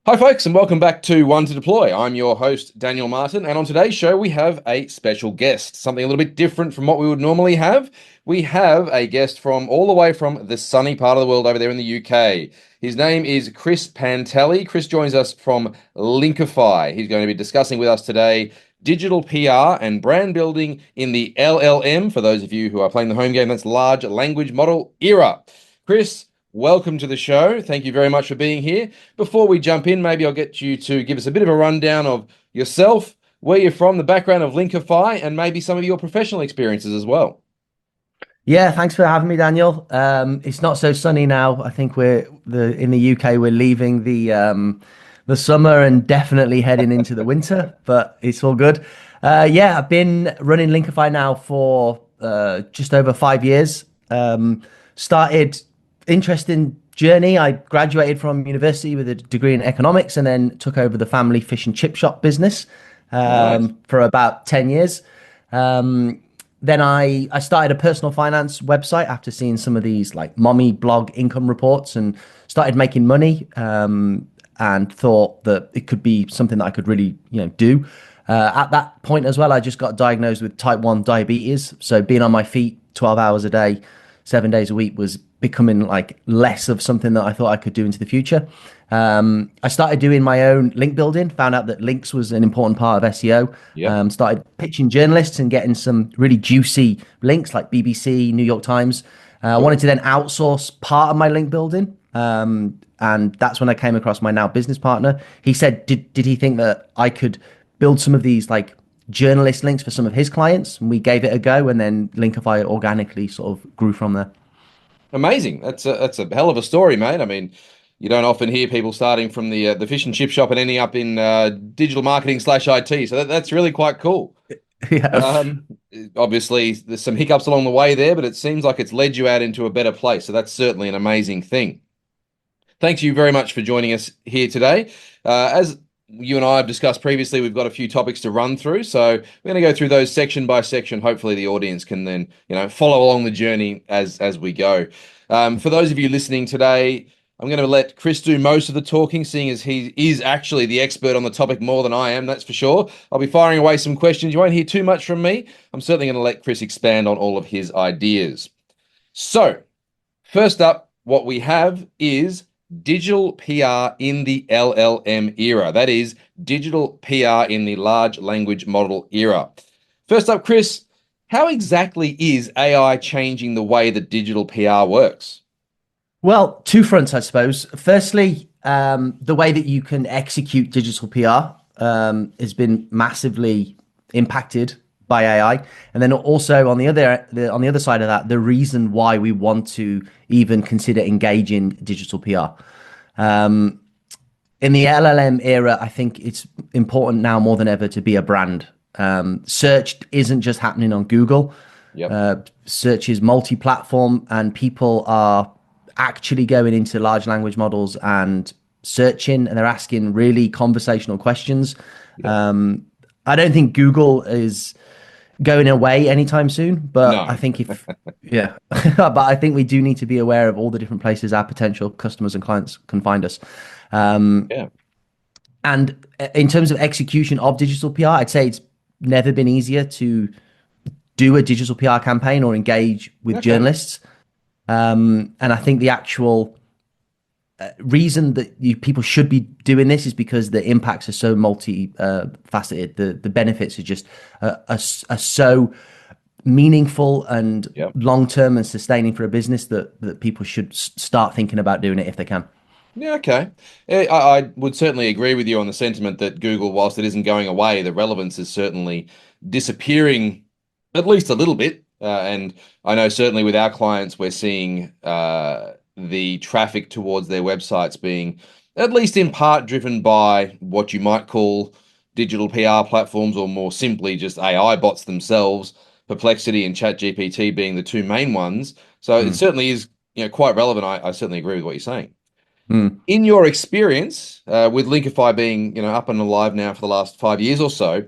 Hi, folks, and welcome back to One to Deploy. I'm your host, Daniel Martin, and on today's show, we have a special guest, something a little bit different from what we would normally have. We have a guest from all the way from the sunny part of the world over there in the UK. His name is Chris Panteli. Chris joins us from Linkifi. He's going to be discussing with us today digital PR and brand building in the LLM. For those of you who are playing the home game, that's large language model era. Chris, welcome to the show. Thank you very much for being here. Before we jump in, maybe I'll get you to give us a bit of a rundown of yourself, where you're from, the background of Linkifi, and maybe some of your professional experiences as well. Yeah, thanks for having me, Daniel. It's not so sunny now. I think in the UK we're leaving the summer and definitely heading into the winter, but it's all good. Yeah, I've been running Linkify now for just over 5 years. Started interesting journey. I graduated from university with a degree in economics and then took over the family fish and chip shop business Nice. for about 10 years. Then I started a personal finance website after seeing some of these like mommy blog income reports and started making money, and thought that it could be something that I could really, do. At that point as well, I just got diagnosed with type 1 diabetes. So being on my feet 12 hours a day, 7 days a week was becoming like less of something that I thought I could do into the future. I started doing my own link building, found out that links was an important part of SEO. Yep. Started pitching journalists and getting some really juicy links like BBC, New York Times. I wanted Cool. to then outsource part of my link building. And that's when I came across my now business partner. He said, did he think that I could build some of these like journalist links for some of his clients? And we gave it a go, and then Linkify organically sort of grew from there. Amazing. That's a hell of a story, mate. I mean, you don't often hear people starting from the fish and chip shop and ending up in digital marketing slash IT. So that's really quite cool. Yeah. Um, Obviously, there's some hiccups along the way there, but it seems like it's led you out into a better place. So that's certainly an amazing thing. Thank you very much for joining us here today. As you and I have discussed previously, we've got a few topics to run through. So we're going to go through those section by section. Hopefully, the audience can then, follow along the journey as we go. For those of you listening today, I'm going to let Chris do most of the talking, seeing as he is actually the expert on the topic more than I am, that's for sure. I'll be firing away some questions. You won't hear too much from me. I'm certainly going to let Chris expand on all of his ideas. So, first up, what we have is digital PR in the LLM era. That is digital PR in the large language model era. First up, Chris, how exactly is AI changing the way that digital PR works? Well, two fronts, I suppose. Firstly, the way that you can execute digital PR has been massively impacted by AI, and then also on the other side of that, the reason why we want to even consider engaging digital PR. In the LLM era, I think it's important now more than ever to be a brand. Search isn't just happening on Google. Yep. Search is multi-platform, and people are actually going into large language models and searching, and they're asking really conversational questions. Yep. I don't think Google is going away anytime soon, but I No. think yeah, but I think we do need to be aware of all the different places our potential customers and clients can find us. Um, Yeah. and in terms of execution of digital PR, I'd say it's never been easier to do a digital PR campaign or engage with Okay. journalists. And I think the actual reason that people should be doing this is because the impacts are so multi-faceted. The benefits are just are so meaningful and Yep. long-term and sustaining for a business that people should start thinking about doing it if they can. Yeah, okay. I would certainly agree with you on the sentiment that Google, whilst it isn't going away, the relevance is certainly disappearing at least a little bit. And I know certainly with our clients, we're seeing the traffic towards their websites being at least in part driven by what you might call digital PR platforms, or more simply just AI bots themselves, Perplexity and ChatGPT being the two main ones. So it Mm. certainly is, quite relevant. I certainly agree with what you're saying. Mm. In your experience, with Linkify being, up and alive now for the last 5 years or so,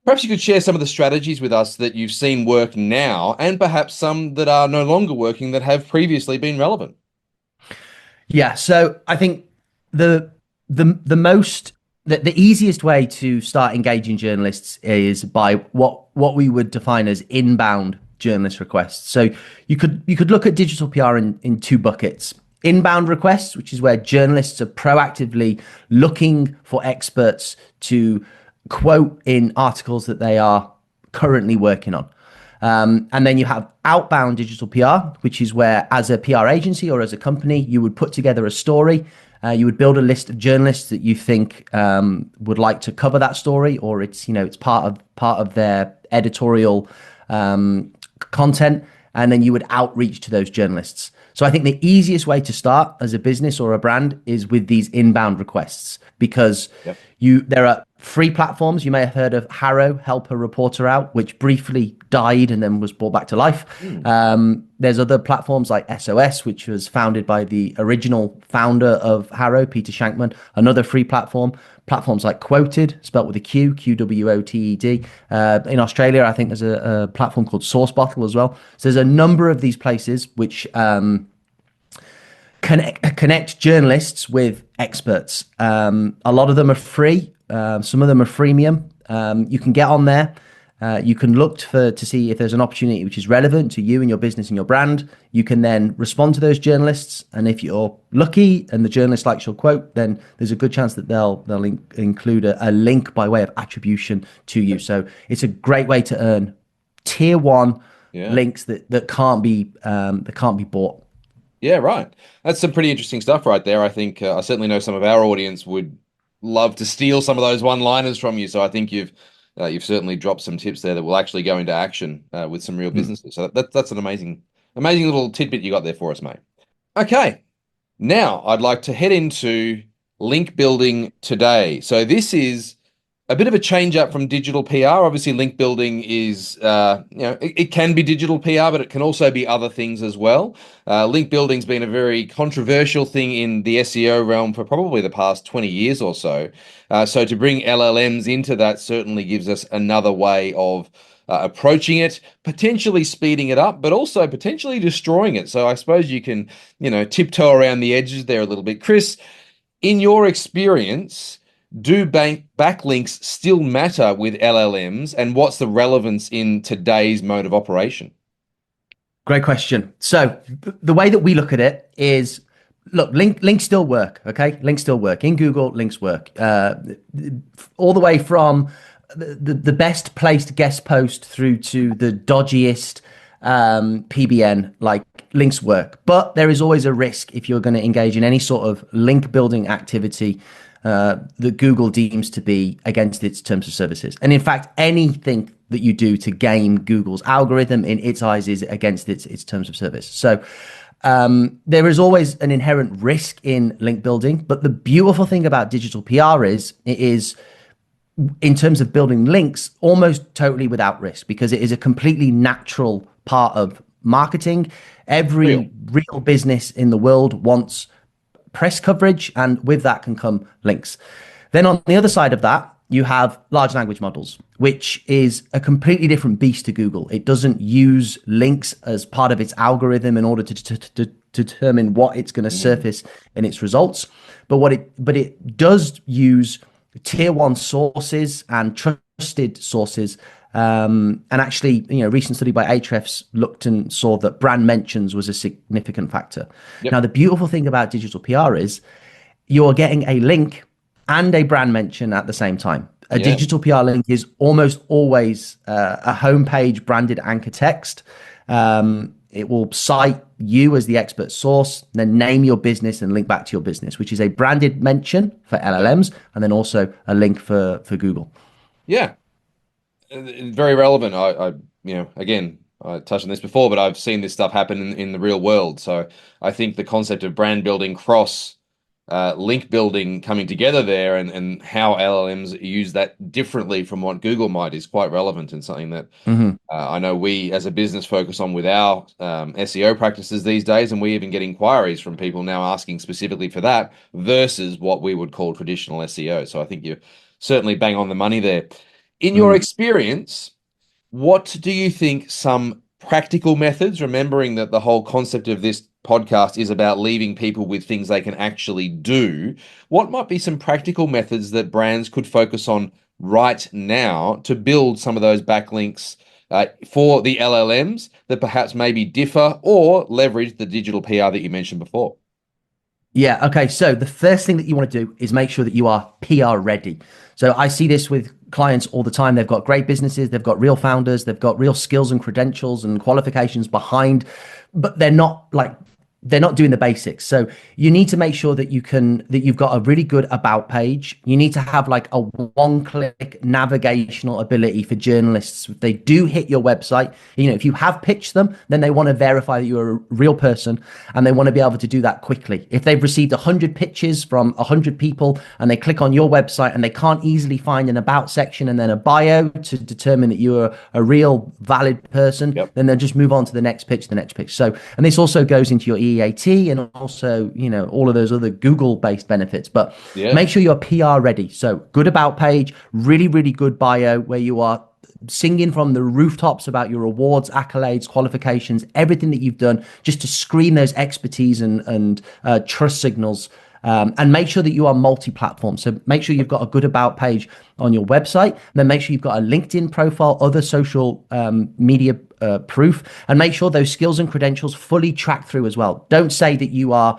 perhaps you could share some of the strategies with us that you've seen work now, and perhaps some that are no longer working that have previously been relevant. Yeah, so I think the the easiest way to start engaging journalists is by what we would define as inbound journalist requests. So you could look at digital PR in two buckets. Inbound requests, which is where journalists are proactively looking for experts to quote in articles that they are currently working on. And then you have outbound digital PR, which is where, as a PR agency or as a company, you would put together a story. You would build a list of journalists that you think would like to cover that story, or it's part of their editorial content, and then you would outreach to those journalists. So I think the easiest way to start as a business or a brand is with these inbound requests, because Yep. there are free platforms. You may have heard of HARO, Help a Reporter Out, which briefly died and then was brought back to life. There's other platforms like SOS, which was founded by the original founder of HARO, Peter Shankman, another free platform. Platforms like Quoted, spelt with a Q, Quoted. In Australia, I think there's a platform called Source Bottle as well. So there's a number of these places which connect journalists with experts. A lot of them are free. Some of them are freemium. You can get on there. You can look to see if there's an opportunity which is relevant to you and your business and your brand. You can then respond to those journalists, and if you're lucky and the journalist likes your quote, then there's a good chance that they'll include a link by way of attribution to you. So it's a great way to earn tier one links that can't be bought. Yeah, right. That's some pretty interesting stuff right there. I think I certainly know some of our audience would love to steal some of those one-liners from you. So I think you've certainly dropped some tips there that will actually go into action with some real businesses. So that's an amazing little tidbit you got there for us, mate. Okay, now I'd like to head into link building today. So this is a bit of a change up from digital PR. Obviously, link building is, it can be digital PR, but it can also be other things as well. Link building's been a very controversial thing in the SEO realm for probably the past 20 years or so. So to bring LLMs into that certainly gives us another way of approaching it, potentially speeding it up, but also potentially destroying it. So I suppose you can, tiptoe around the edges there a little bit. Chris, in your experience, do backlinks still matter with LLMs, and what's the relevance in today's mode of operation? Great question. So the way that we look at it is, look, links still work. Okay, links still work in Google. Links work all the way from the best placed guest post through to the dodgiest PBN. Like, links work, but there is always a risk if you're going to engage in any sort of link building activity that Google deems to be against its terms of services. And in fact, anything that you do to game Google's algorithm in its eyes is against its terms of service. So there is always an inherent risk in link building. But the beautiful thing about digital PR is it is, in terms of building links, almost totally without risk, because it is a completely natural part of marketing. Every real business in the world wants press coverage, and with that can come links. Then on the other side of that, you have large language models, which is a completely different beast to Google. It doesn't use links as part of its algorithm in order to determine what it's going to surface in its results. But it does use tier one sources and trusted sources. And actually, recent study by Ahrefs looked and saw that brand mentions was a significant factor. Yep. Now, the beautiful thing about digital PR is you're getting a link and a brand mention at the same time. A digital PR link is almost always a homepage branded anchor text. It will cite you as the expert source, then name your business and link back to your business, which is a branded mention for LLMs, and then also a link for Google. Yeah. Very relevant. Again, I touched on this before, but I've seen this stuff happen in the real world. So I think the concept of brand building cross link building coming together there, and how LLMs use that differently from what Google might, is quite relevant, and something that I know we as a business focus on with our SEO practices these days. And we even get inquiries from people now asking specifically for that versus what we would call traditional SEO. So I think you certainly bang on the money there. In your experience, what do you think some practical methods, remembering that the whole concept of this podcast is about leaving people with things they can actually do, what might be some practical methods that brands could focus on right now to build some of those backlinks for the LLMs that perhaps maybe differ or leverage the digital PR that you mentioned before? Yeah. Okay. So the first thing that you want to do is make sure that you are PR ready. So I see this with clients all the time. They've got great businesses, they've got real founders, they've got real skills and credentials and qualifications behind, but they're not doing the basics. So you need to make sure that you've got a really good about page. You need to have like a one-click navigational ability for journalists. If they do hit your website, if you have pitched them, then they want to verify that you're a real person, and they want to be able to do that quickly. If they've received 100 pitches from 100 people and they click on your website and they can't easily find an about section and then a bio to determine that you're a real valid person, Yep. then they'll just move on to the next pitch, So, and this also goes into your EAT and also, all of those other Google-based benefits. But Yeah. make sure you're PR ready. So good about page, really, really good bio where you are singing from the rooftops about your awards, accolades, qualifications, everything that you've done, just to scream those expertise and trust signals. And make sure that you are multi-platform. So make sure you've got a good about page on your website. And then make sure you've got a LinkedIn profile, other social media proof, and make sure those skills and credentials fully track through as well. Don't say that you are,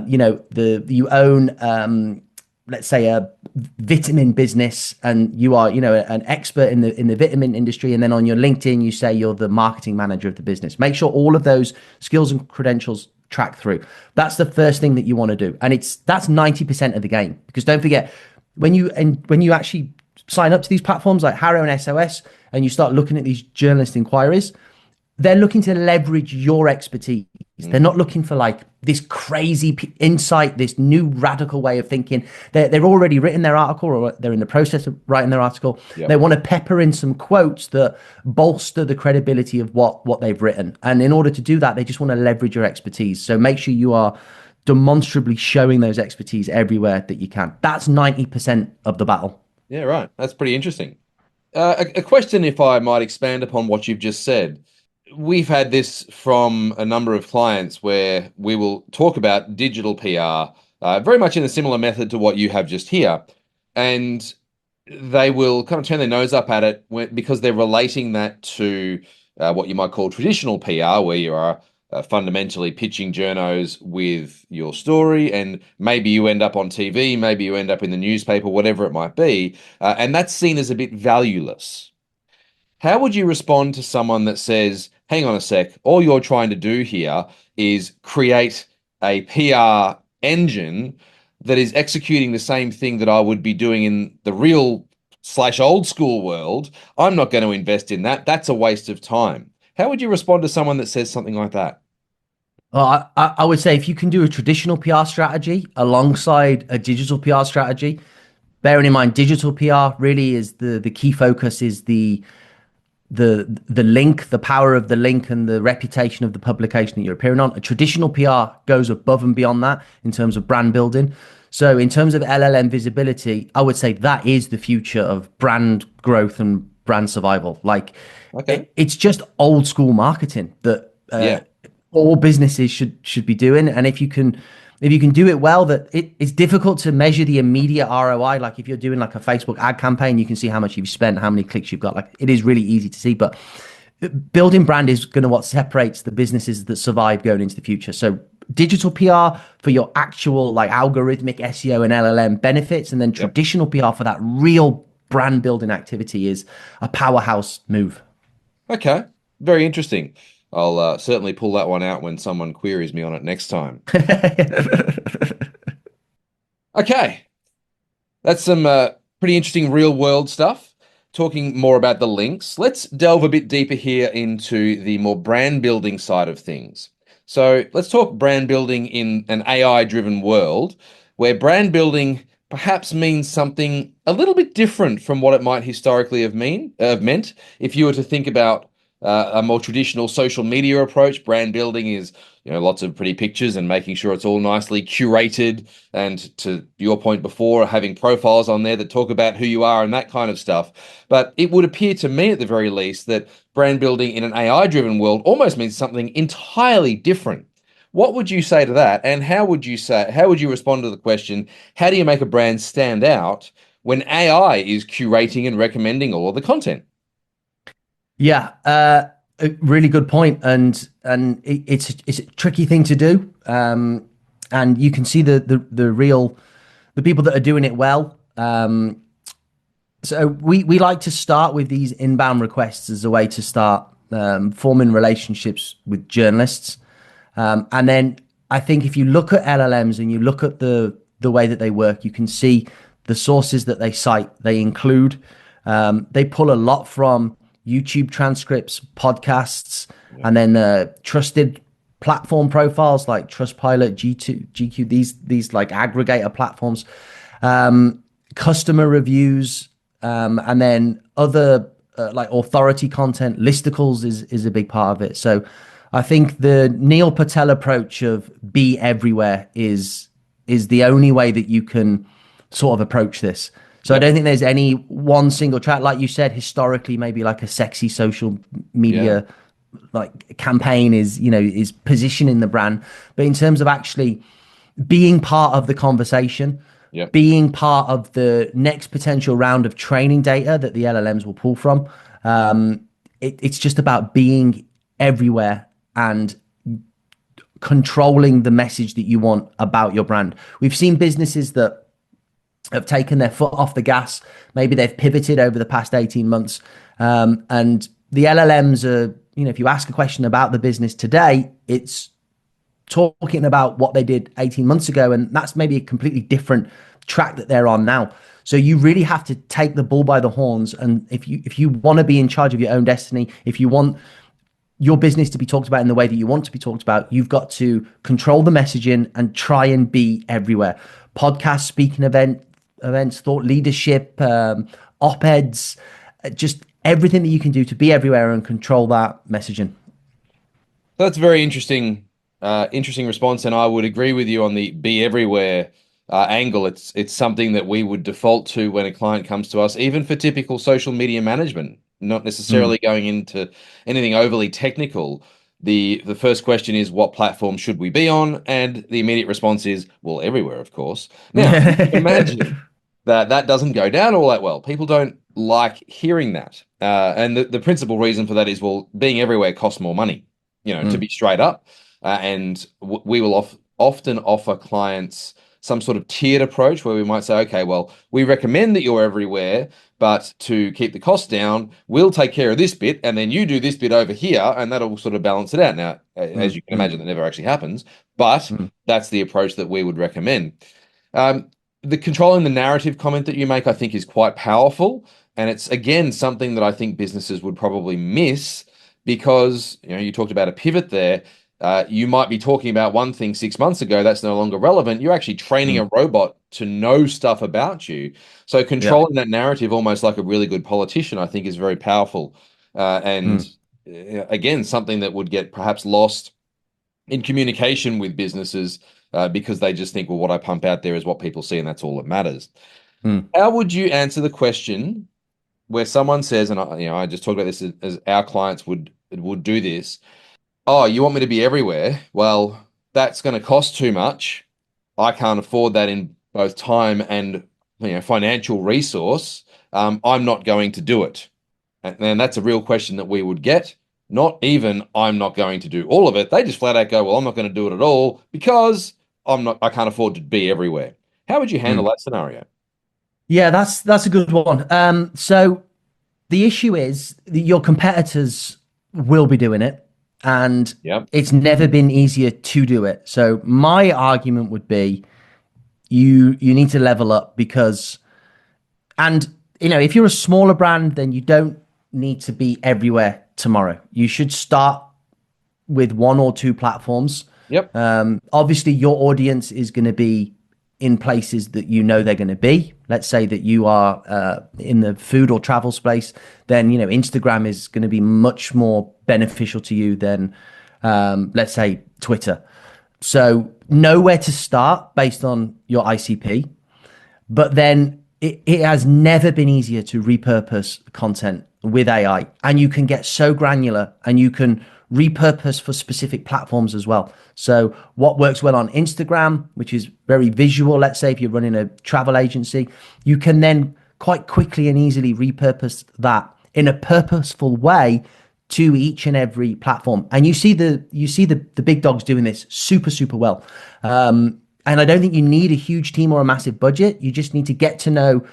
you own, let's say, a vitamin business and you are, an expert in the vitamin industry, and then on your LinkedIn you say you're the marketing manager of the business. Make sure all of those skills and credentials track through. That's the first thing that you want to do, and that's 90% of the game. Because don't forget, when you actually sign up to these platforms like HARO and SOS, and you start looking at these journalist inquiries, they're looking to leverage your expertise. They're not looking for like this crazy insight, this new radical way of thinking. They've already written their article, or they're in the process of writing their article. Yep. They want to pepper in some quotes that bolster the credibility of what they've written. And in order to do that, they just want to leverage your expertise. So make sure you are demonstrably showing those expertise everywhere that you can. That's 90% of the battle. Yeah, right. That's pretty interesting. A question, if I might expand upon what you've just said. We've had this from a number of clients where we will talk about digital PR, very much in a similar method to what you have just here. And they will kind of turn their nose up at it because they're relating that to what you might call traditional PR, where you are fundamentally pitching journos with your story, and maybe you end up on TV, maybe you end up in the newspaper, whatever it might be, and that's seen as a bit valueless. How would you respond to someone that says, hang on a sec, all you're trying to do here is create a PR engine that is executing the same thing that I would be doing in the real/old school world? I'm not going to invest in that. That's a waste of time. How would you respond to someone that says something like that? Well, I would say if you can do a traditional PR strategy alongside a digital PR strategy, bearing in mind digital PR really is the key focus is the link, the power of the link, and the reputation of the publication that you're appearing on. A traditional PR goes above and beyond that in terms of brand building. So in terms of LLM visibility, I would say that is the future of brand growth and brand survival. Like, Okay. it's just old school marketing that Yeah. all businesses should be doing. And if you can do it well, that it's difficult to measure the immediate ROI. Like if you're doing like a Facebook ad campaign, you can see how much you've spent, how many clicks you've got. Like it is really easy to see, but building brand is going to what separates the businesses that survive going into the future. So digital PR for your actual like algorithmic SEO and LLM benefits, and then Yep. traditional PR for that real brand building activity is a powerhouse move. Okay. Very interesting. I'll certainly pull that one out when someone queries me on it next time. Okay. That's some pretty interesting real world stuff. Talking more about the links, let's delve a bit deeper here into the more brand building side of things. So let's talk brand building in an AI driven world where brand building perhaps means something a little bit different from what it might historically have meant. If you were to think about a more traditional social media approach, brand building is, lots of pretty pictures and making sure it's all nicely curated. And to your point before, having profiles on there that talk about who you are and that kind of stuff. But it would appear to me, at the very least, that brand building in an AI-driven world almost means something entirely different. What would you say to that? And how would you respond to the question, how do you make a brand stand out when AI is curating and recommending all of the content? Yeah, a really good point, and it's a tricky thing to do. And you can see the real the people that are doing it well. So we like to start with these inbound requests as a way to start forming relationships with journalists. And then I think if you look at LLMs and you look at the way that they work, you can see the sources that they cite. They include, they pull a lot from YouTube transcripts, podcasts, Yeah. and then trusted platform profiles like Trustpilot, G2, GQ, these like aggregator platforms, customer reviews, and then other like authority content. Listicles is a big part of it. So I think the Neil Patel approach of be everywhere is the only way that you can sort of approach this. So I Yep. don't think there's any one single track, like you said, historically, maybe like a sexy social Yeah. media like campaign is, you know, is positioning the brand. But in terms of actually being part of the conversation, Yep. being part of the next potential round of training data that the LLMs will pull from, it's just about being everywhere and controlling the message that you want about your brand. We've seen businesses that have taken their foot off the gas. Maybe they've pivoted over the past 18 months. And the LLMs are, you know, if you ask a question about the business today, it's talking about what they did 18 months ago. And that's maybe a completely different track that they're on now. So you really have to take the bull by the horns. And if you want to be in charge of your own destiny, if you want your business to be talked about in the way that you want to be talked about, you've got to control the messaging and try and be everywhere. Podcasts, speaking events, thought leadership, op-eds, just everything that you can do to be everywhere and control that messaging. That's a very interesting response, and I would agree with you on the be everywhere angle. It's something that we would default to when a client comes to us, even for typical social media management, not necessarily Mm. going into anything overly technical. The first question is, what platform should we be on? And the immediate response is, well, everywhere, of course. Now, you can imagine that that doesn't go down all that well. People don't like hearing that. And the principal reason for that is, well, being everywhere costs more money, to be Mm. straight up. And we will often offer clients some sort of tiered approach where we might say, okay, well, we recommend that you're everywhere, but to keep the cost down, we'll take care of this bit, and then you do this bit over here, and that'll sort of balance it out. Now, as Mm. you can Mm. imagine, that never actually happens, but Mm. that's the approach that we would recommend. Um, the controlling the narrative comment that you make, I think, is quite powerful. And it's, again, something that I think businesses would probably miss because, you talked about a pivot there. You might be talking about one thing 6 months ago that's no longer relevant. You're actually training Mm. a robot to know stuff about you. So Yeah. controlling that narrative, almost like a really good politician, I think is very powerful. And Mm. again, something that would get perhaps lost in communication with businesses because they just think, well, what I pump out there is what people see, and that's all that matters. Mm. How would you answer the question where someone says, and I just talked about this as our clients would do this. Oh, you want me to be everywhere? Well, that's going to cost too much. I can't afford that in both time and financial resource. I'm not going to do it. And that's a real question that we would get. Not even I'm not going to do all of it. They just flat out go, well, I'm not going to do it at all because I can't afford to be everywhere. How would you handle Mm. that scenario? Yeah, that's a good one. So the issue is that your competitors will be doing it, and Yep. it's never been easier to do it. So my argument would be you need to level up because, and if you're a smaller brand, then you don't need to be everywhere tomorrow. You should start with one or two platforms. Yep. Obviously, your audience is going to be in places that you know they're going to be. Let's say that you are in the food or travel space, then Instagram is going to be much more beneficial to you than, let's say, Twitter. So know where to start based on your ICP, but then it has never been easier to repurpose content with AI, and you can get so granular and you can repurposed for specific platforms as well. So what works well on Instagram, which is very visual, let's say if you're running a travel agency, you can then quite quickly and easily repurpose that in a purposeful way to each and every platform. And you see the big dogs doing this super well. And I don't think you need a huge team or a massive budget. You just need to get to know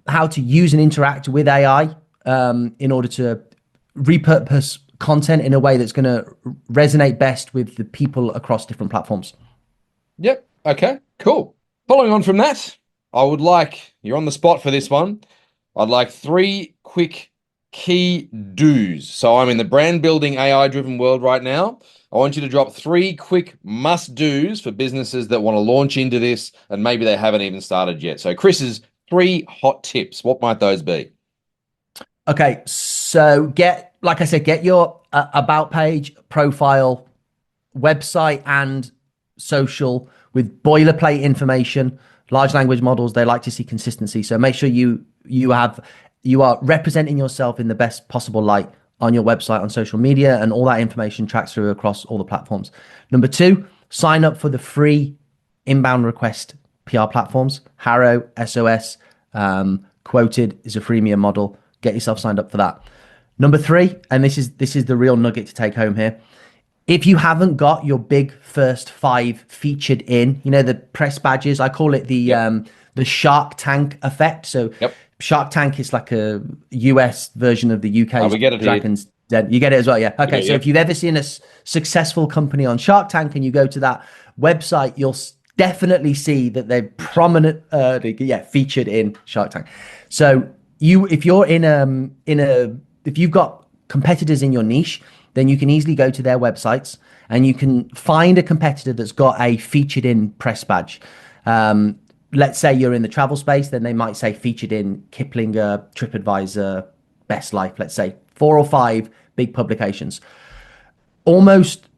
how to use and interact with AI in order to repurpose content in a way that's going to resonate best with the people across different platforms. Yep. Okay, cool. Following on from that, you're on the spot for this one. I'd like 3 quick key do's. So I'm in the brand building AI driven world right now. I want you to drop 3 quick must do's for businesses that want to launch into this and maybe they haven't even started yet. So Chris's 3 hot tips. What might those be? Okay, so like I said, get your about page, profile, website, and social with boilerplate information. Large language models, they like to see consistency. So make sure you are representing yourself in the best possible light on your website, on social media, and all that information tracks through across all the platforms. Number 2, sign up for the free inbound request PR platforms. HARO SOS Quoted is a freemium model. Get yourself signed up for that. Number 3, and this is the real nugget to take home here. If you haven't got your big first 5 featured in, the press badges, I call it the Shark Tank effect. So Shark Tank is like a US version of the UK's we get it Dragon's Den. You get it as well, yeah. Okay, so if you've ever seen a successful company on Shark Tank and you go to that website, you'll definitely see that they're prominent, featured in Shark Tank. So if you're if you've got competitors in your niche, then you can easily go to their websites and you can find a competitor that's got a featured in press badge. Let's say you're in the travel space, then they might say featured in Kiplinger, TripAdvisor, Best Life, let's say 4 or 5 big publications. Almost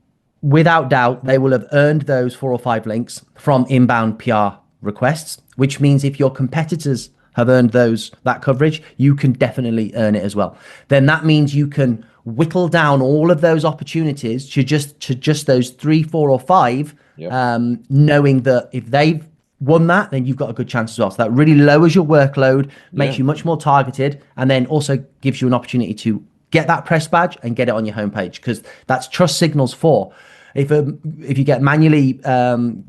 without doubt, they will have earned those 4 or 5 links from inbound PR requests, which means if your competitors have earned that coverage, you can definitely earn it as well. Then that means you can whittle down all of those opportunities to just those 3, 4, or 5, knowing that if they've won that, then you've got a good chance as well. So that really lowers your workload, makes you much more targeted, and then also gives you an opportunity to get that press badge and get it on your homepage, because that's trust signals for. If you get manually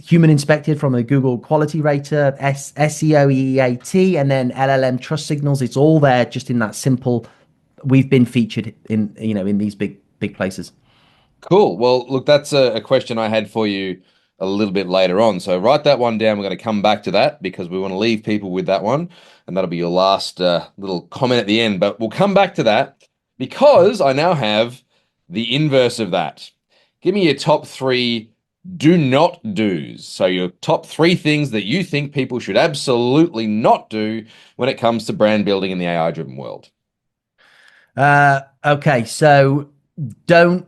human inspected from a Google quality rater, SEO EAT, and then LLM trust signals, it's all there just in that simple. We've been featured in these big places. Cool. Well, look, that's a question I had for you a little bit later on. So write that one down. We're going to come back to that because we want to leave people with that one, and that'll be your last little comment at the end. But we'll come back to that because I now have the inverse of that. Give me your top 3 do not do's. So your top 3 things that you think people should absolutely not do when it comes to brand building in the AI driven world. Okay, so don't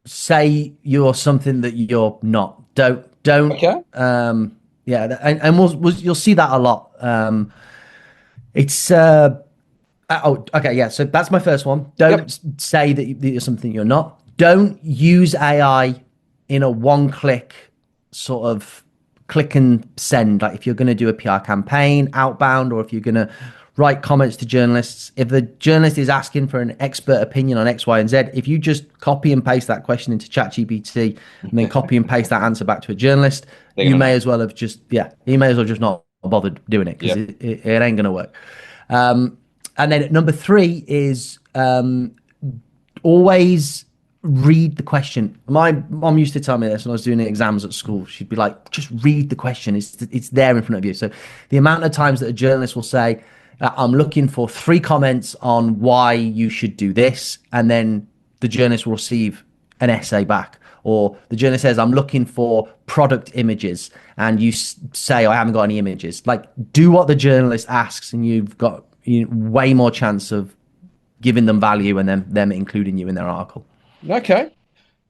say you're something that you're not. Don't. Okay. And you'll see that a lot. It's okay, yeah. So that's my first one. Don't say that you're something you're not. Don't use AI in a one-click sort of click and send. Like if you're going to do a PR campaign outbound, or if you're going to write comments to journalists, if the journalist is asking for an expert opinion on X, Y, and Z, if you just copy and paste that question into ChatGPT and then copy and paste that answer back to a journalist, you may as well just not bothered doing it, because it ain't going to work. And then number 3 is always read the question. My mom used to tell me this when I was doing exams at school. She'd be like, just read the question. It's there in front of you. So the amount of times that a journalist will say, I'm looking for 3 comments on why you should do this, and then the journalist will receive an essay back. Or the journalist says, I'm looking for product images, and you say, I haven't got any images. Like, do what the journalist asks, and you've got way more chance of giving them value and them including you in their article. Okay.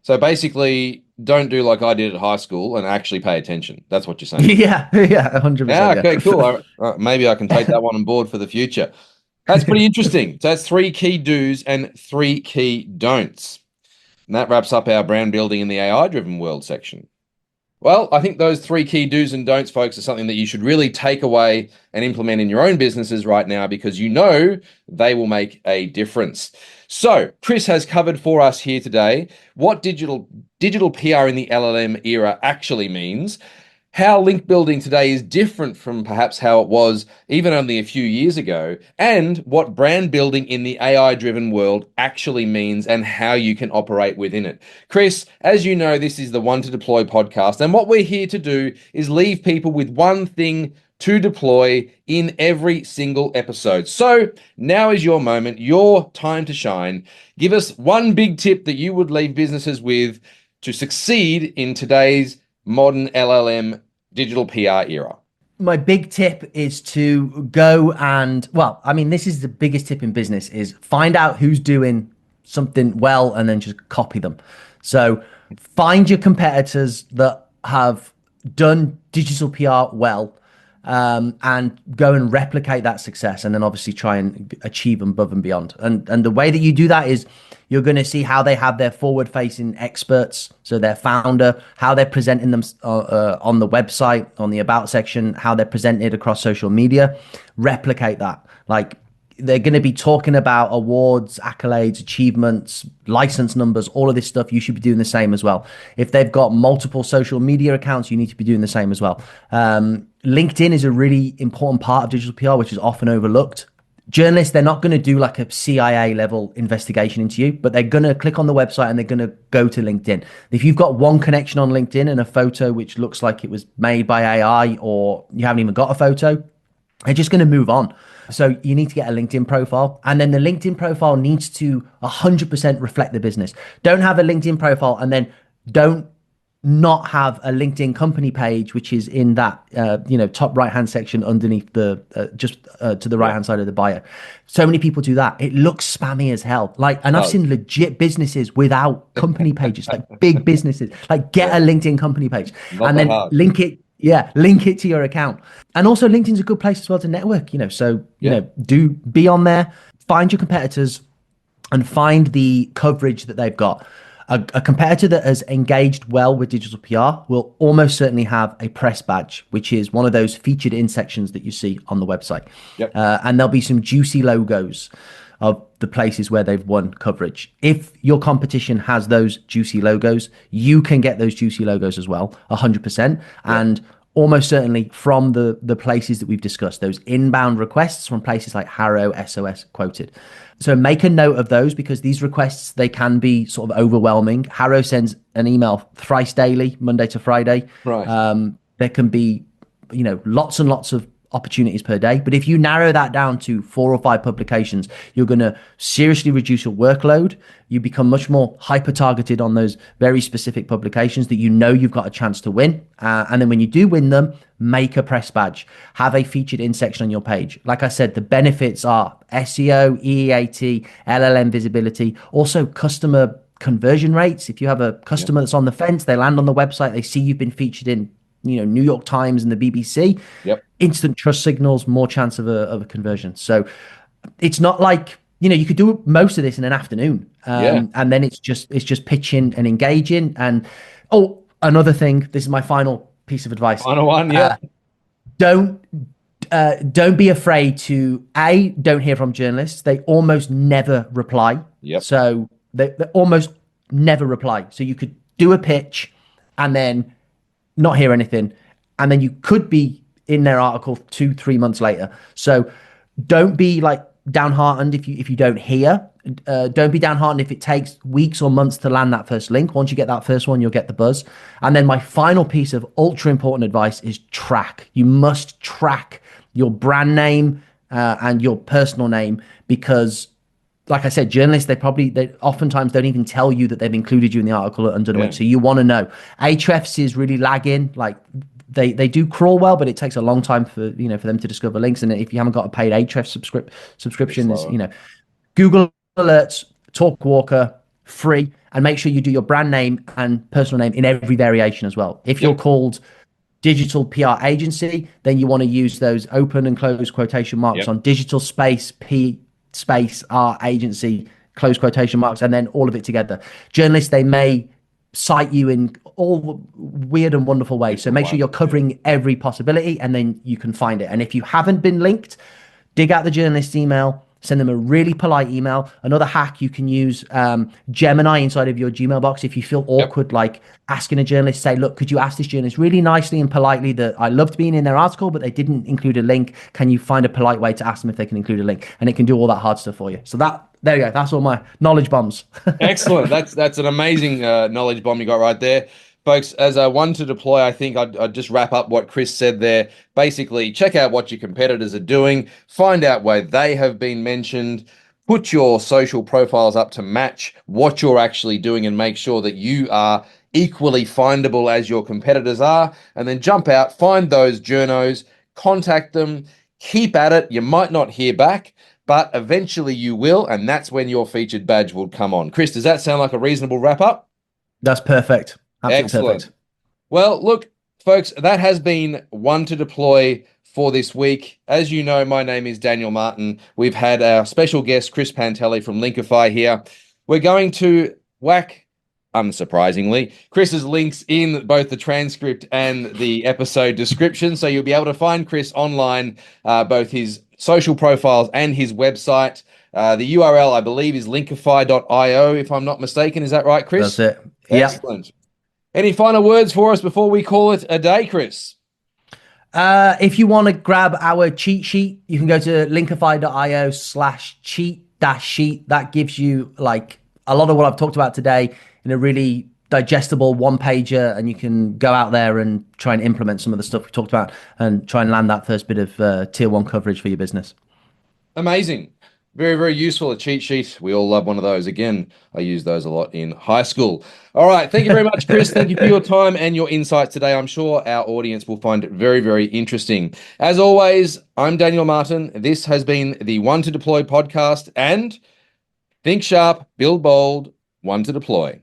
So basically, don't do like I did at high school and actually pay attention. That's what you're saying. Yeah, 100%. Yeah, okay, cool. Maybe I can take that one on board for the future. That's pretty interesting. So that's 3 key do's and 3 key don'ts. And that wraps up our brand building in the AI driven world section. Well, I think those three key do's and don'ts, folks, are something that you should really take away and implement in your own businesses right now, because you know they will make a difference. So Chris has covered for us here today what digital PR in the LLM era actually means, how link building today is different from perhaps how it was even only a few years ago, and what brand building in the AI-driven world actually means and how you can operate within it. Chris, as you know, this is the One to Deploy podcast, and what we're here to do is leave people with one thing to deploy in every single episode. So now is your moment, your time to shine. Give us one big tip that you would leave businesses with to succeed in today's modern LLM digital PR era. My big tip is to go and, well, I mean, this is the biggest tip in business, is find out who's doing something well and then just copy them. So find your competitors that have done digital PR well, and go and replicate that success, and then obviously try and achieve above and beyond. And the way that you do that is you're going to see how they have their forward facing experts, so their founder, how they're presenting them on the website, on the about section, how they're presented across social media. Replicate that. Like, they're going to be talking about awards, accolades, achievements, license numbers, all of this stuff. You should be doing the same as well. If they've got multiple social media accounts, you need to be doing the same as well. LinkedIn is a really important part of digital PR, which is often overlooked. Journalists, they're not going to do like a CIA level investigation into you, but they're going to click on the website and they're going to go to LinkedIn. If you've got one connection on LinkedIn and a photo which looks like it was made by AI, or you haven't even got a photo, they're just going to move on. So you need to get a LinkedIn profile, and then the LinkedIn profile needs to 100% reflect the business. Don't have a LinkedIn profile and then don't not have a LinkedIn company page, which is in that top right hand section underneath the to the right hand side of the bio. So many people do that. It looks spammy as hell. Like, and I've seen legit businesses without company pages, like big businesses. Like, get a LinkedIn company page and then link it. Yeah, link it to your account. And also LinkedIn's a good place as well to network, so, do be on there, find your competitors and find the coverage that they've got. A competitor that has engaged well with digital PR will almost certainly have a press badge, which is one of those featured in sections that you see on the website. Yep. And there'll be some juicy logos of the places where they've won coverage. If your competition has those juicy logos, you can get those juicy logos as well, 100%. And almost certainly from the places that we've discussed, those inbound requests from places like HARO SOS Quoted. So make a note of those, because these requests, they can be sort of overwhelming. HARO sends an email thrice daily, Monday to Friday. Right. There can be, lots and lots of opportunities per day. But if you narrow that down to 4 or 5 publications, you're going to seriously reduce your workload. You become much more hyper targeted on those very specific publications that you've got a chance to win. And then when you do win them, make a press badge, have a featured in section on your page. Like I said, the benefits are SEO, EEAT, LLM visibility, also customer conversion rates. If you have a customer that's on the fence, they land on the website, they see you've been featured in New York Times and the BBC, instant trust signals, more chance of a conversion. So it's not like, you could do most of this in an afternoon. And then it's just pitching and engaging. And another thing, this is my final piece of advice. Final one, don't be afraid to, don't hear from journalists. They almost never reply. So they almost never reply. So you could do a pitch and then not hear anything, and then you could be in their article 2-3 months later. So don't be like downhearted if you don't hear. Don't be downhearted if it takes weeks or months to land that first link. Once you get that first one, you'll get the buzz. And then my final piece of ultra important advice is track. You must track your brand name and your personal name, because like I said, journalists, they oftentimes don't even tell you that they've included you in the article under the link. So you want to know. Ahrefs is really lagging. Like, they do crawl well, but it takes a long time for them to discover links. And if you haven't got a paid Ahrefs subscription, Google Alerts, Talkwalker, free, and make sure you do your brand name and personal name in every variation as well. If you're called digital PR agency, then you want to use those open and close quotation marks on digital space P space our agency, close quotation marks, and then all of it together. Journalists, they may cite you in all weird and wonderful ways. So make sure you're covering every possibility, and then you can find it. And if you haven't been linked, dig out the journalist's email, send them a really polite email. Another hack, you can use Gemini inside of your Gmail box. If you feel awkward, like asking a journalist, say, look, could you ask this journalist really nicely and politely that I loved being in their article, but they didn't include a link. Can you find a polite way to ask them if they can include a link? And it can do all that hard stuff for you. So there you go. That's all my knowledge bombs. Excellent. That's an amazing knowledge bomb you got right there. Folks, as a one to deploy, I think I'd just wrap up what Chris said there. Basically, check out what your competitors are doing, find out where they have been mentioned, put your social profiles up to match what you're actually doing, and make sure that you are equally findable as your competitors are, and then jump out, find those journos, contact them, keep at it. You might not hear back, but eventually you will, and that's when your featured badge will come on. Chris, does that sound like a reasonable wrap up? That's perfect. Absolutely Excellent. perfect. Well, look, folks, that has been one to deploy for this week. As you know, my name is Daniel Martin. We've had our special guest, Chris Panteli from Linkifi here. We're going to whack, unsurprisingly, Chris's links in both the transcript and the episode description. So you'll be able to find Chris online, both his social profiles and his website. The URL, I believe, is linkifi.io, if I'm not mistaken. Is that right, Chris? That's it. Excellent. Any final words for us before we call it a day, Chris? If you want to grab our cheat sheet, you can go to linkifi.io/cheat-sheet. That gives you like a lot of what I've talked about today in a really digestible one-pager, and you can go out there and try and implement some of the stuff we talked about and try and land that first bit of tier one coverage for your business. Amazing. Very, very useful, a cheat sheet. We all love one of those. Again, I used those a lot in high school. All right. Thank you very much, Chris. Thank you for your time and your insights today. I'm sure our audience will find it very, very interesting. As always, I'm Daniel Martin. This has been the One to Deploy podcast, and think sharp, build bold, one to deploy.